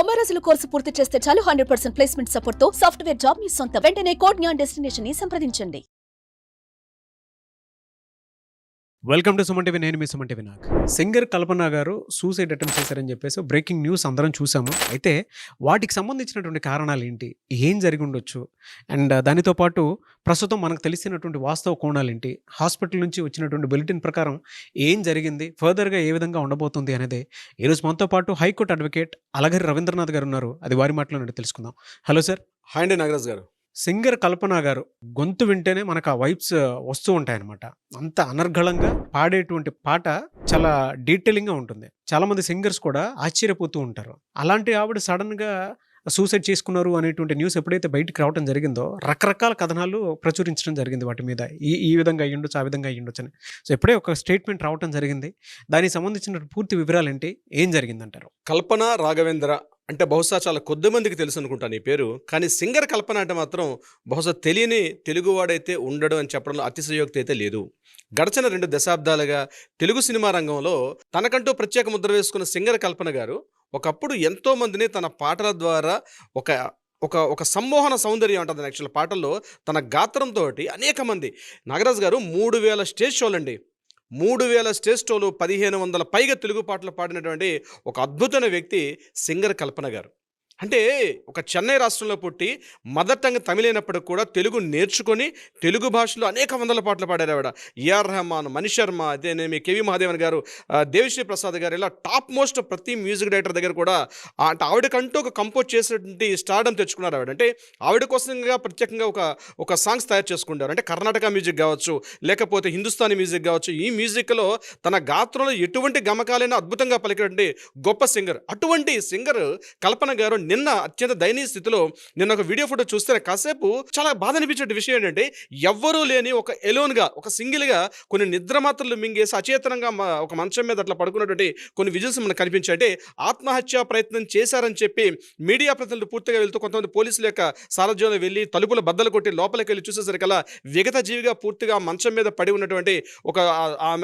90 రోజుల కోర్సు పూర్తి చేస్తే చాలు 100% ప్లేస్మెంట్ సపోర్ట్ తో సాఫ్ట్వేర్ జాబ్ మీ సొంతం. వెంటనే కోడ్ జ్ఞాన్ డెస్టినేషన్ ని సంప్రదించండి. Welcome to Suman TV. నేను మీ సుమన్ టీవీ. నాకు సింగర్ కల్పన గారు సూసైడ్ అటెంప్ట్ చేశారని చెప్పేసి బ్రేకింగ్ న్యూస్ అందరం చూసాము. అయితే వాటికి సంబంధించినటువంటి కారణాలు ఏంటి, ఏం జరిగి ఉండొచ్చు, అండ్ దానితో పాటు ప్రస్తుతం మనకు తెలిసినటువంటి వాస్తవ కోణాలు ఏంటి, హాస్పిటల్ నుంచి వచ్చినటువంటి బులెటిన్ ప్రకారం ఏం జరిగింది, ఫర్దర్గా ఏ విధంగా ఉండబోతుంది అనేది ఈరోజు మనతో పాటు హైకోర్టు అడ్వకేట్ అలగరి రవీంద్రనాథ్ గారు ఉన్నారు. అది వారి మాటలో తెలుసుకుందాం. Hello sir. హాయ్ అండి నాగరాజ్ గారు. సింగర్ కల్పన గారు గొంతు వింటేనే మనకు ఆ వైబ్స్ వస్తూ ఉంటాయన్నమాట. అంత అనర్గళంగా పాడేటువంటి పాట చాలా డీటెయిలింగ్గా ఉంటుంది. చాలా మంది సింగర్స్ కూడా ఆశ్చర్యపోతూ ఉంటారు. అలాంటి ఆవిడ సడన్గా సూసైడ్ చేసుకున్నారు అనేటువంటి న్యూస్ ఎప్పుడైతే బయటికి రావడం జరిగిందో రకరకాల కథనాలు ప్రచురించడం జరిగింది వాటి మీద. ఈ విధంగా అయ్యుండొచ్చు, ఆ విధంగా అయ్యుండొచ్చు అని. సో ఎప్పుడే ఒక స్టేట్మెంట్ రావడం జరిగింది. దానికి సంబంధించిన పూర్తి వివరాలు ఏంటి, ఏం జరిగిందంటారు? కల్పన రాఘవేంద్ర అంటే బహుశా చాలా కొద్ది మందికి తెలుసు అనుకుంటాను ఈ పేరు. కానీ సింగర్ కల్పన అంటే మాత్రం బహుశా తెలియని తెలుగువాడైతే ఉండడు అని చెప్పడంలో అతిశయోక్తి అయితే లేదు. గడిచిన 2 దశాబ్దాలుగా తెలుగు సినిమా రంగంలో తనకంటూ ప్రత్యేక ముద్ర వేసుకున్న సింగర్ కల్పన గారు ఒకప్పుడు ఎంతో మందిని తన పాటల ద్వారా ఒక ఒక ఒక సమ్మోహన సౌందర్యం ఉంటుంది యాక్చువల్ పాటల్లో. తన గాత్రంతో అనేక మంది, నాగరాజు గారు 3000 స్టేజ్ షోలు అండి, 3000 స్టేజ్ షోలు, 1500 పైగా తెలుగు పాటలు పాడినటువంటి ఒక అద్భుతమైన వ్యక్తి సింగర్ కల్పన గారు. అంటే ఒక చెన్నై రాష్ట్రంలో పుట్టి మదర్ టంగ్ తమిళైనప్పటికి కూడా తెలుగు నేర్చుకొని తెలుగు భాషలో అనేక వందల పాటలు పాడారు ఆవిడ. ఏఆర్ రెహమాన్, మణిశర్మ, అదేనేమి కేవి మహాదేవన్ గారు, దేవిశ్రీ ప్రసాద్ గారు, ఇలా టాప్ మోస్ట్ ప్రతి మ్యూజిక్ డైరెక్టర్ దగ్గర కూడా అంటే ఆవిడకంటూ ఒక కంపోజ్ చేసినటువంటి స్టార్డమ్ తెచ్చుకున్నారు ఆవిడ. అంటే ఆవిడ కోసంగా ప్రత్యేకంగా ఒక సాంగ్స్ తయారు చేసుకుంటారు. అంటే కర్ణాటక మ్యూజిక్ కావచ్చు, లేకపోతే హిందుస్థానీ మ్యూజిక్ కావచ్చు. ఈ మ్యూజిక్లో తన గాత్రంలో ఎటువంటి గమకాలైనా అద్భుతంగా పలికినటువంటి గొప్ప సింగర్. అటువంటి సింగర్ కల్పన గారు నిన్న అత్యంత దయనీయ స్థితిలో, నిన్న ఒక వీడియో ఫోటో చూస్తే కాసేపు చాలా బాధ అనిపించే విషయం ఏంటంటే, ఎవ్వరూ లేని ఒక ఎలోన్గా, ఒక సింగిల్గా కొన్ని నిద్ర మాత్రలు మింగేసి అచేతనంగా ఒక మంచం మీద అట్లా పడుకున్నటువంటి కొన్ని విజువల్స్ మనకు కనిపించాయి. అంటే ఆత్మహత్యా ప్రయత్నం చేశారని చెప్పి మీడియా ప్రతినిధులు పూర్తిగా వెళ్తూ కొంతమంది పోలీసుల యొక్క సారథ్యంలో వెళ్ళి తలుపులు బద్దలు కొట్టి లోపలికి వెళ్ళి చూసేసరికల్లా విగత జీవిగా పూర్తిగా మంచం మీద పడి ఉన్నటువంటి ఒక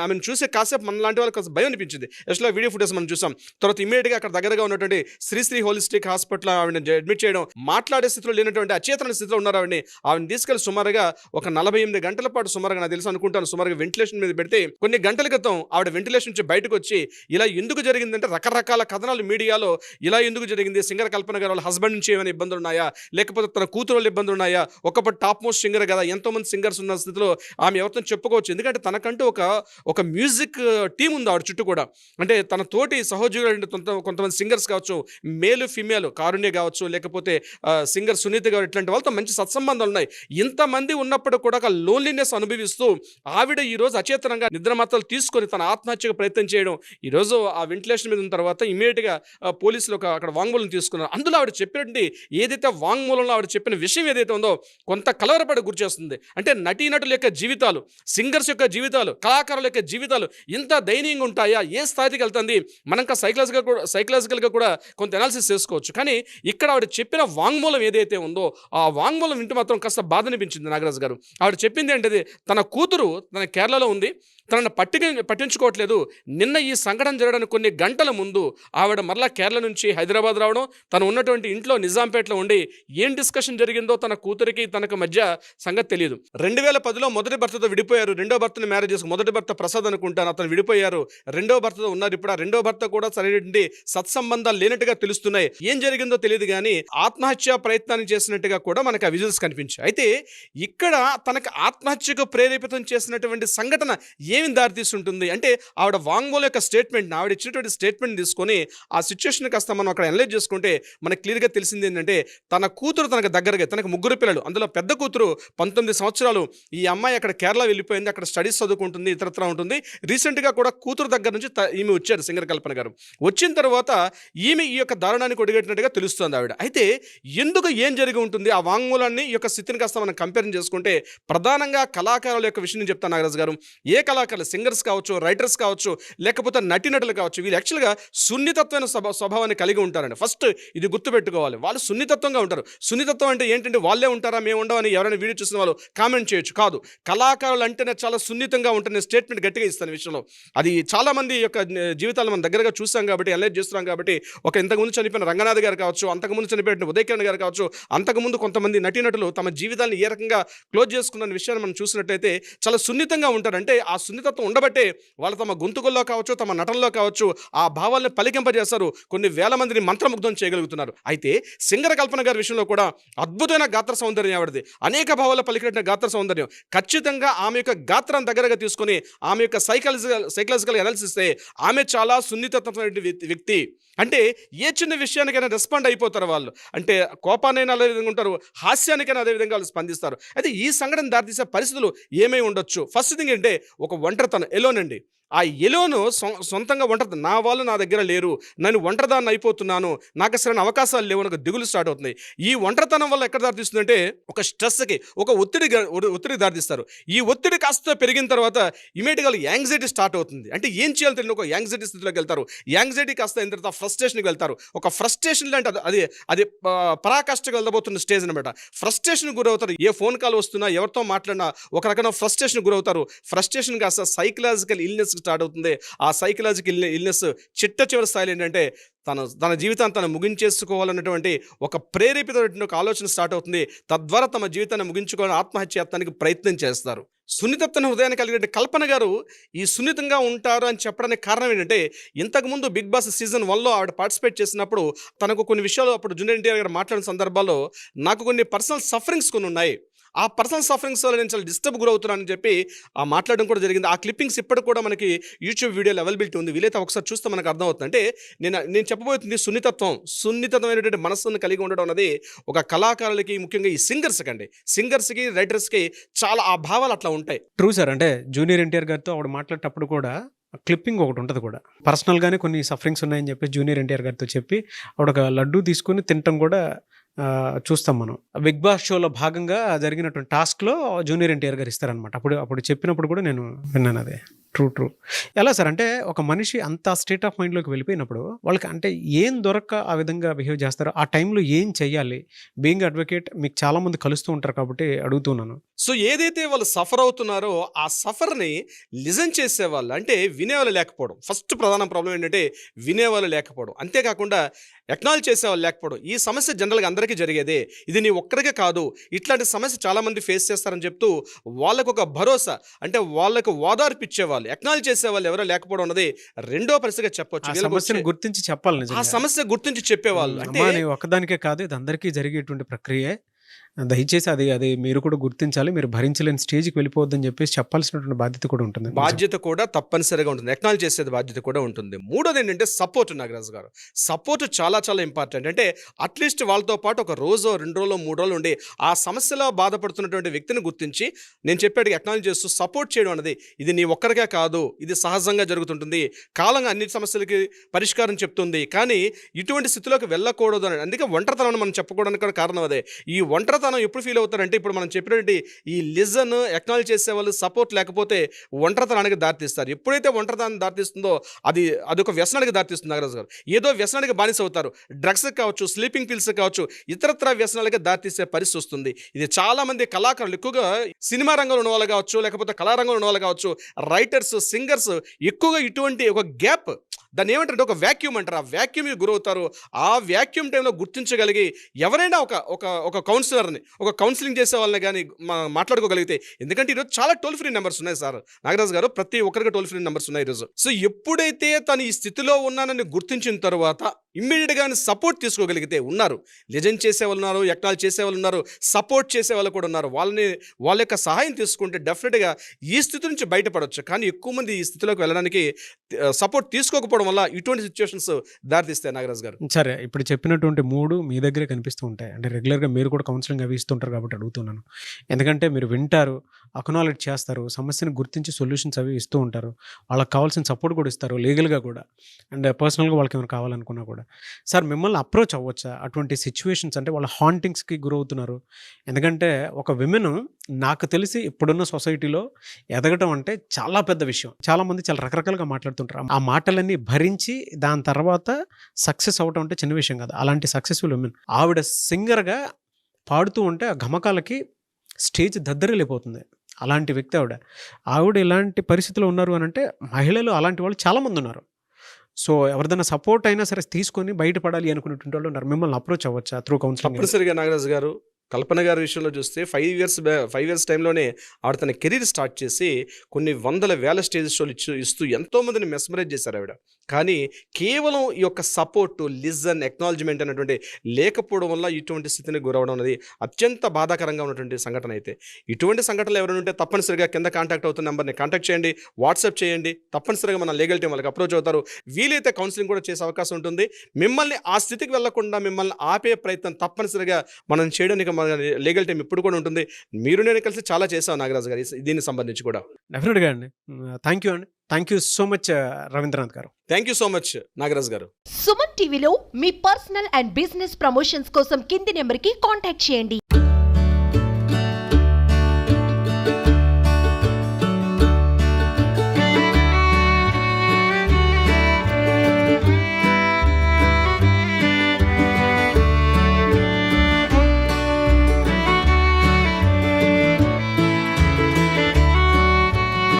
ఆమెను చూసే కాసేపు మన లాంటి వాళ్ళకి భయం అనిపించింది. ఎస్లో వీడియో ఫుటేజ్ మనం చూసాం. తర్వాత ఇమీడియట్గా అక్కడ దగ్గరగా ఉన్నటువంటి శ్రీశ్రీ హోలిస్టిక్ హాస్పిటల్ ఆవిడ అడ్మిట్ చేయడం, మాట్లాడే స్థితిలో లేనటువంటి అచేతన స్థితిలో ఉన్నారు ఆవిడని తీసుకెళ్లి సుమారుగా ఒక 48 గంటల పాటు సుమారుగా నాకు తెలుసు అనుకుంటాను సుమారుగా వెంటిలేషన్ మీద పెడితే కొన్ని గంటల క్రితం ఆవిడ వెంటిలేషన్ నుంచి బయటకు వచ్చి ఇలా ఎందుకు జరిగిందంటే రకరకాల కథనాలు మీడియాలో ఇలా ఎందుకు జరిగింది, సింగర్ కల్పన గారు వాళ్ళ హస్బెండ్ నుంచి ఏమైనా ఇబ్బందులు ఉన్నాయా, లేకపోతే తన కూతురు వాళ్ళ ఇబ్బందులు ఉన్నాయా, ఒకప్పుడు టాప్ మోస్ట్ సింగర్ కదా, ఎంతో మంది సింగర్స్ ఉన్న స్థితిలో ఆమె ఎవరితో చెప్పుకోవచ్చు. ఎందుకంటే తనకంటూ ఒక మ్యూజిక్ టీం ఉంది ఆవిడ చుట్టూ కూడా. అంటే తన తోటి సహోద్యోగులు కొంతమంది సింగర్స్ కావచ్చు, మేలు ఫిమేల్ కారుణ్య కావచ్చు, లేకపోతే సింగర్ సునీత గారు, ఇట్లాంటి వాళ్ళతో మంచి సత్సంబంధాలు ఉన్నాయి. ఇంతమంది ఉన్నప్పుడు కూడా ఒక లోన్లీనెస్ అనుభవిస్తూ ఆవిడ ఈరోజు అచేతనంగా నిద్రమాత్రలు తీసుకొని తన ఆత్మహత్యకు ప్రయత్నం చేయడం, ఈరోజు ఆ వెంటిలేషన్ మీద ఉన్న తర్వాత ఇమీడియట్గా పోలీసులు అక్కడ వాంగ్మూలం తీసుకున్నారు. అందులో ఆవిడ చెప్పినటువంటి ఏదైతే వాంగ్మూలంలో ఆవిడ చెప్పిన విషయం ఏదైతే ఉందో కొంత కలవరపడి గురి చేస్తుంది. అంటే నటీనటుల యొక్క జీవితాలు, సింగర్స్ యొక్క జీవితాలు, కళాకారుల యొక్క జీవితాలు ఇంత దయనీయంగా ఉంటాయా, ఏ స్థాయికి వెళ్తుంది, మనం సైకలాజికల్గా కూడా కొంత అనాలిసిస్ చేసుకోవచ్చు. కానీ ఇక్కడ ఆవిడ చెప్పిన వాంగ్మూలం ఏదైతే ఉందో ఆ వాంగ్మూలం వింటూ మాత్రం కాస్త బాధ అనిపించింది నాగరాజు గారు. ఆవిడ చెప్పింది ఏంటది, తన కూతురు తన కేరళలో ఉంది, తనను పట్టించుకోవట్లేదు. నిన్న ఈ సంఘటన జరగడానికి కొన్ని గంటల ముందు ఆవిడ మరలా కేరళ నుంచి హైదరాబాద్ రావడం, తను ఉన్నటువంటి ఇంట్లో నిజాంపేటలో ఉండి ఏం డిస్కషన్ జరిగిందో తన కూతురికి తనకు మధ్య సంగతి తెలియదు. 2010లో మొదటి భర్తతో విడిపోయారు, రెండో భర్తను మ్యారేజ్ చేసుకుని, మొదటి భర్త ప్రసాద్ అనుకుంటాను, అతను విడిపోయారు, రెండో భర్తతో ఉన్నారు. ఇప్పుడు ఆ రెండో భర్త కూడా సరైనటువంటి సత్సంబంధాలు లేనట్టుగా తెలుస్తున్నాయి. ఏం జరిగిందో తెలియదు కానీ ఆత్మహత్య ప్రయత్నాన్ని చేసినట్టుగా కూడా మనకు ఆ విజువల్స్ కనిపించాయి. అయితే ఇక్కడ తనకు ఆత్మహత్యకు ప్రేరేపితం చేసినటువంటి సంఘటన ఏమి దారితీస్తుంటుంది అంటే, ఆవిడ వాంగ్మూలం యొక్క స్టేట్మెంట్, ఆవిడ ఇచ్చినటువంటి స్టేట్మెంట్ తీసుకొని ఆ సిచ్యువేషన్ కాస్త మనం అక్కడ అనలైజ్ చేసుకుంటే మనకు క్లియర్గా తెలిసింది ఏంటంటే, తన కూతురు తనకు దగ్గరగా, తనకు 3 పిల్లలు, అందులో పెద్ద కూతురు 19 సంవత్సరాలు. ఈ అమ్మాయి అక్కడ కేరళ వెళ్ళిపోయింది, అక్కడ స్టడీస్ చదువుకుంటుంది, ఇతరత్రా ఉంటుంది. రీసెంట్గా కూడా కూతురు దగ్గర నుంచి ఈమె వచ్చారు సింగర్ కల్పన గారు. వచ్చిన తర్వాత ఈమె ఈ యొక్క దారుణానికి ఒడిగట్టినట్టుగా తెలుస్తుంది ఆవిడ. అయితే ఎందుకు ఏం జరిగి ఉంటుంది, ఆ వాంగ్మూలాన్ని ఈ యొక్క స్థితిని కాస్త మనం కంపేర్ చేసుకుంటే ప్రధానంగా కళాకారుల యొక్క విషయం చెప్తాను నాగరాజు గారు. ఏ కళాకారులు, సింగర్స్ కావచ్చు, రైటర్స్ కావచ్చు, లేకపోతే నటీనటులు కావచ్చు, వీళ్ళు యాక్చువల్గా సున్నితత్వమైన స్వభావాన్ని కలిగి ఉంటారండి. ఫస్ట్ ఇది గుర్తుపెట్టుకోవాలి, వాళ్ళు సున్నితత్వంగా ఉంటారు. సున్నితత్వం అంటే ఏంటంటే వాళ్ళే ఉంటారా మేము ఉండవని ఎవరైనా వీడియో చూసిన వాళ్ళు కామెంట్ చేయొచ్చు. కాదు, కళాకారులు అంటేనే చాలా సున్నితంగా ఉంటుంది స్టేట్మెంట్ గట్టిగా ఇస్తాను విషయంలో. అది చాలామంది యొక్క జీవితాలు మనం దగ్గరగా చూస్తాం కాబట్టి, అనలైజ్ చేస్తున్నాం కాబట్టి. ఒక ఇంతకుముందు చనిపోయిన రంగనాథ్ గారు గారు కావచ్చు, అంతకుముందు చనిపోయిన ఉదయ్ కిరణ్ గారు కావచ్చు, అంతకుముందు కొంతమంది నటీనటులు తమ జీవితాన్ని ఏ రకంగా క్లోజ్ చేసుకున్న విషయాన్ని మనం చూసినట్లయితే చాలా సున్నితంగా ఉంటారు. అంటే ఆ సున్నితత్వం ఉండబట్టే వాళ్ళు తమ గొంతుకుల్లో కావచ్చు, తమ నటనలో కావచ్చు, ఆ భావాలను పలికింపజేస్తారు. కొన్ని వేల మందిని మంత్రముగ్ధం చేయగలుగుతున్నారు. అయితే సింగర్ కల్పన గారి విషయంలో కూడా అద్భుతమైన గాత్ర సౌందర్యం ఆవిడది. అనేక భావాలు పలికిన గాత్ర సౌందర్యం. ఖచ్చితంగా ఆమె యొక్క గాత్రం దగ్గరగా తీసుకొని ఆమె యొక్క సైకలాజికల్ అనాలిసిస్ ఆమె చాలా సున్నితత్వమైన వ్యక్తి. అంటే ఏ చిన్న విషయానికైనా రెస్పాండ్ అయిపోతారు వాళ్ళు. అంటే కోపానైనా అదే విధంగా ఉంటారు, హాస్యానికైనా అదే విధంగా వాళ్ళు స్పందిస్తారు. అయితే ఈ సంఘటన దారితీసే పరిస్థితులు ఏమై ఉండొచ్చు? ఫస్ట్ థింగ్ అంటే ఒక ఒంటరితనం, ఎలోన్ అండి. ఆ ఎలోను సొంతంగా ఒంటరి, నా వాళ్ళు నా దగ్గర లేరు, నేను ఒంటరిదాన్ని అయిపోతున్నాను, నాకు అసలు అవకాశాలు లేవు, నాకు దిగులు స్టార్ట్ అవుతుంది. ఈ ఒంటరితనం వల్ల ఎక్కడ దారితీస్తుందంటే ఒక స్ట్రెస్కి, ఒక ఒత్తిడి దారితీస్తారు. ఈ ఒత్తిడి కాస్త పెరిగిన తర్వాత ఇమీడియట్గా యాంగ్జైటీ స్టార్ట్ అవుతుంది. అంటే ఏం చేయాలో తెలియని ఒక యాంగ్జైటీ స్థితిలోకి వెళ్తారు. యాంగ్జైటీ కాస్త అయిన తర్వాత ఫ్రస్ట్రేషన్కి వెళ్తారు. ఒక ఫ్రస్ట్రేషన్ లాంటి అది పరాకాష్ఠకు వెళ్ళబోతున్న స్టేజ్ అనమాట. ఫ్రస్ట్రేషన్ గురవుతారు. ఏ ఫోన్ కాల్ వస్తున్నా, ఎవరితో మాట్లాడినా ఒక రకమైన ఫ్రస్ట్రేషన్ గురవుతారు. ఫ్రస్ట్రేషన్ కాస్త సైకలాజికల్ ఇల్నెస్ స్టార్ట్ అవుతుంది. ఆ సైకలాజికల్ ఇల్నెస్ చిట్ట చివరి స్థాయిలో ఏంటంటే తన జీవితాన్ని తను ముగించేసుకోవాలన్నటువంటి ఒక ప్రేరేపితమైన ఒక ఆలోచన స్టార్ట్ అవుతుంది. తద్వారా తమ జీవితాన్ని ముగించుకోవాలని ఆత్మహత్యాత్నానికి ప్రయత్నం చేస్తారు. సున్నితత్వ హృదయాన్ని కలిగిన కల్పన గారు ఈ సున్నితంగా ఉంటారు అని చెప్పడానికి కారణం ఏంటంటే, ఇంతకుముందు బిగ్ బాస్ సీజన్ 1లో ఆవిడ పార్టిసిపేట్ చేసినప్పుడు తనకు కొన్ని విషయాలు అప్పుడు జూనియర్ ఎన్టీఆర్ గారు మాట్లాడిన సందర్భాల్లో నాకు కొన్ని పర్సనల్ సఫరింగ్స్ కొన్ని ఉన్నాయి, ఆ పర్సనల్ సఫరింగ్స్ వల్ల నేను చాలా డిస్టర్బ్ గురవుతున్నానని చెప్పి మాట్లాడడం కూడా జరిగింది. ఆ క్లిప్పింగ్స్ ఇప్పటికి కూడా మనకి యూట్యూబ్ వీడియోలో అవైలబిలిటీ ఉంది. వీలైతే ఒకసారి చూస్తే మనకు అర్థమవుతుంది. అంటే నేను చెప్పబోతుంది సున్నితమైనటువంటి మనస్సును కలిగి ఉండడం అన్నది ఒక కళాకారులకి, ముఖ్యంగా ఈ సింగర్స్కి రైటర్స్కి చాలా ఆ భావాలు అట్లా ఉంటాయి. True sir. అంటే జూనియర్ ఎన్టీఆర్ గారితో ఆవిడ మాట్లాడేటప్పుడు కూడా క్లిప్పింగ్ ఒకటి ఉంటుంది కూడా, పర్సనల్గానే కొన్ని సఫరింగ్స్ ఉన్నాయని చెప్పి జూనియర్ ఎన్టీఆర్ గారితో చెప్పి ఆవిడ ఒక లడ్డూ తీసుకుని తినటం కూడా చూస్తాం మనం. బిగ్ బాస్ షోలో భాగంగా జరిగినటువంటి టాస్క్లో జూనియర్ ఎన్టీఆర్ గారు ఇస్తారనమాట. అప్పుడు చెప్పినప్పుడు కూడా నేను విన్నాను. అదే ట్రూ. ఎలా సార్ అంటే ఒక మనిషి అంత స్టేట్ ఆఫ్ మైండ్లోకి వెళ్ళిపోయినప్పుడు వాళ్ళకి అంటే ఏం దొరక్క ఆ విధంగా బిహేవ్ చేస్తారో, ఆ టైంలో ఏం చెయ్యాలి? బీయింగ్ అడ్వకేట్ మీకు చాలామంది కలుస్తూ ఉంటారు కాబట్టి అడుగుతున్నాను. సో ఏదైతే వాళ్ళు సఫర్ అవుతున్నారో ఆ సఫర్ని లిజన్ చేసేవాళ్ళు, అంటే వినేవాళ్ళు లేకపోవడం. ఫస్ట్ ప్రధాన ప్రాబ్లం ఏంటంటే వినేవాళ్ళు లేకపోవడం. అంతేకాకుండా ఎక్నాలజ్ చేసేవాళ్ళు లేకపోవడం. ఈ సమస్య జనరల్గా అందరికీ జరిగేదే, ఇది నీ ఒక్కరికే కాదు, ఇట్లాంటి సమస్య చాలామంది ఫేస్ చేస్తారని చెప్తూ వాళ్ళకు ఒక భరోసా, అంటే వాళ్ళకు ఓదార్పిచ్చేవాళ్ళు, ఎక్నాలజ్ చేసేవాళ్ళు ఎవరో లేకపోవడం అన్నది రెండో పరిస్థితిగా చెప్పొచ్చు. సమస్యను గుర్తించి చెప్పాలి. ఆ సమస్య గుర్తించి చెప్పేవాళ్ళు. అంటే ఒక్కదానికే కాదు, ఇది అందరికీ జరిగేటువంటి ప్రక్రియే, దయచేసి అది మీరు కూడా గుర్తించాలి, మీరు భరించలేని స్టేజ్కి వెళ్ళిపోవద్దని చెప్పేసి చెప్పాల్సినటువంటి బాధ్యత కూడా ఉంటుంది. బాధ్యత కూడా తప్పనిసరిగా ఉంటుంది, ఎక్నాలజ్ చేసేది బాధ్యత కూడా ఉంటుంది. మూడోది ఏంటంటే సపోర్ట్. నాగరాజు గారు, సపోర్ట్ చాలా చాలా ఇంపార్టెంట్. అంటే అట్లీస్ట్ వాళ్ళతో పాటు ఒక రోజు, 2 రోజులు, 3 రోజులు ఉండి ఆ సమస్యలో బాధపడుతున్నటువంటి వ్యక్తిని గుర్తించి నేను చెప్పేటికి ఎక్నాలజ్ చేస్తూ సపోర్ట్ చేయడం అనేది, ఇది నీ ఒక్కరికే కాదు, ఇది సహజంగా జరుగుతుంటుంది, కాలంగా అన్ని సమస్యలకి పరిష్కారం చెప్తుంది, కానీ ఇటువంటి స్థితిలోకి వెళ్ళకూడదు అని. అందుకే ఒంటరితనాన్ని మనం చెప్పుకోవడానికి కూడా కారణం అదే. ఈ ఒంటరితనం ఎప్పుడు ఫీల్ అవుతారంటే, ఇప్పుడు మనం చెప్పినటువంటి ఈ లిజన్, ఎక్నాలజ్ చేసే వాళ్ళు సపోర్ట్ లేకపోతే ఒంటరితనానికి దారితీస్తారు. ఎప్పుడైతే ఒంటరితనాన్ని దారితీస్తుందో అదొక వ్యసనానికి దారితీస్తుంది. నాగరాజు గారు, ఏదో వ్యసనానికి బానిస అవుతారు. డ్రగ్స్ కావచ్చు, స్లీపింగ్ పిల్స్ కావచ్చు, ఇతరత్ర వ్యసనాలకి దారితీసే పరిస్థితి వస్తుంది. ఇది చాలా మంది కళాకారులు, ఎక్కువగా సినిమా రంగంలో ఉన్న వాళ్ళు కావచ్చు, లేకపోతే కళారంగంలో ఉన్న వాళ్ళు కావచ్చు, రైటర్స్, సింగర్స్ ఎక్కువగా ఇటువంటి ఒక గ్యాప్, దాన్ని ఏమంటారంటే ఒక వ్యాక్యూమ్ అంటారు, ఆ వ్యాక్యూమ్కి గురవుతారు. ఆ వ్యాక్యూమ్ టైంలో గుర్తించగలిగి ఎవరైనా ఒక కౌన్సిలర్ని, ఒక కౌన్సిలింగ్ చేసే వాళ్ళని కానీ మాట్లాడుకోగలిగితే, ఎందుకంటే ఈరోజు చాలా టోల్ ఫ్రీ నెంబర్స్ ఉన్నాయి సార్ నాగరాజు గారు, ప్రతి ఒక్కరికి టోల్ ఫ్రీ నెంబర్స్ ఉన్నాయి ఈరోజు. సో ఎప్పుడైతే తను ఈ స్థితిలో ఉన్నానని గుర్తించిన తర్వాత ఇమ్మీడియట్గా సపోర్ట్ తీసుకోగలిగితే, ఉన్నారు లిజన్ చేసేవాళ్ళు ఉన్నారు, ఎక్నాలజ్ చేసేవాళ్ళు ఉన్నారు, సపోర్ట్ చేసేవాళ్ళు కూడా ఉన్నారు, వాళ్ళ యొక్క సహాయం తీసుకుంటే డెఫినెట్గా ఈ స్థితి నుంచి బయటపడవచ్చు. కానీ ఎక్కువ మంది ఈ స్థితిలోకి వెళ్ళడానికి సపోర్ట్ తీసుకోకపోవడం వల్ల ఇటువంటి సిచ్యువేషన్స్ దారితీస్తాయి. నాగరాజు గారు, సరే, ఇప్పుడు చెప్పినటువంటి 3 మీ దగ్గరే కనిపిస్తూ ఉంటాయి. అంటే రెగ్యులర్గా మీరు కూడా కౌన్సిలింగ్ అవి ఇస్తుంటారు కాబట్టి అడుగుతున్నాను. ఎందుకంటే మీరు వింటారు, అక్నాలెడ్జ్ చేస్తారు, సమస్యను గుర్తించి సొల్యూషన్స్ అవి ఇస్తూ ఉంటారు, వాళ్ళకి కావాల్సిన సపోర్ట్ కూడా ఇస్తారు, లీగల్గా కూడా, అండ్ పర్సనల్గా వాళ్ళకి ఏమైనా కావాలనుకున్నా కూడా. సార్, మిమ్మల్ని అప్రోచ్ అవ్వచ్చా అటువంటి సిచ్యువేషన్స్? అంటే వాళ్ళ హాంటింగ్స్కి గురవుతున్నారు. ఎందుకంటే ఒక విమెన్, నాకు తెలిసి ఇప్పుడున్న సొసైటీలో ఎదగటం అంటే చాలా పెద్ద విషయం. చాలామంది చాలా రకరకాలుగా మాట్లాడుతుంటారు. ఆ మాటలన్నీ భరించి దాని తర్వాత సక్సెస్ అవటం అంటే చిన్న విషయం కాదు. అలాంటి సక్సెస్ఫుల్ విమెన్, ఆవిడ సింగర్గా పాడుతూ ఉంటే ఆ గమకాలకి స్టేజ్ దద్దరిల్లిపోతుంది. అలాంటి వ్యక్తి ఆవిడ ఇలాంటి పరిస్థితుల్లో ఉన్నారు అని అంటే, మహిళలు అలాంటి వాళ్ళు చాలామంది ఉన్నారు. సో ఎవరిదైనా సపోర్ట్ అయినా సరే తీసుకొని బయటపడాలి అనుకునేటువంటి వాళ్ళు ఉన్నారు. మిమ్మల్ని అప్రోచ్ అవ్వచ్చా త్రూ కౌన్సిలింగ్? తప్పనిసరిగా నాగరాజు గారు, కల్పన గారి విషయంలో చూస్తే 5 ఇయర్స్ టైంలోనే ఆవిడ తన కెరీర్ స్టార్ట్ చేసి కొన్ని వందల వేల స్టేజ్ షోలు ఇస్తూ ఎంతోమందిని మెస్మరైజ్ చేశారు ఆవిడ. కానీ కేవలం ఈ యొక్క సపోర్టు, లిజన్, ఎక్నాలజ్మెంట్ అనేటువంటి లేకపోవడం వల్ల ఇటువంటి స్థితిని గురవడం అనేది అత్యంత బాధాకరంగా ఉన్నటువంటి సంఘటన. అయితే ఇటువంటి సంఘటనలు ఎవరైనా ఉంటే తప్పనిసరిగా కింద కాంటాక్ట్ అవుతున్న నెంబర్ని కాంటాక్ట్ చేయండి, వాట్సాప్ చేయండి. తప్పనిసరిగా మన లీగల్ టీం వాళ్ళకి అప్రోచ్ అవుతారు. వీలైతే కౌన్సిలింగ్ కూడా చేసే అవకాశం ఉంటుంది. మిమ్మల్ని ఆ స్థితికి వెళ్లకుండా మిమ్మల్ని ఆపే ప్రయత్నం తప్పనిసరిగా మనం చేయడానికి మన లీగల్ టీం ఇప్పుడు కూడా ఉంటుంది. మీరు నేను కలిసి చాలా చేశాం నాగరాజు గారు దీనికి సంబంధించి కూడా. డెఫినెట్గా అండి. థ్యాంక్ యూ అండి. Thank you so much Ravindranath గారు. Thank you so much Nagaraju గారు. సుమన్ టీవీలో మీ పర్సనల్ అండ్ బిజినెస్ ప్రమోషన్స్ కోసం కింది నెంబర్కి కాంటాక్ట్ చేయండి.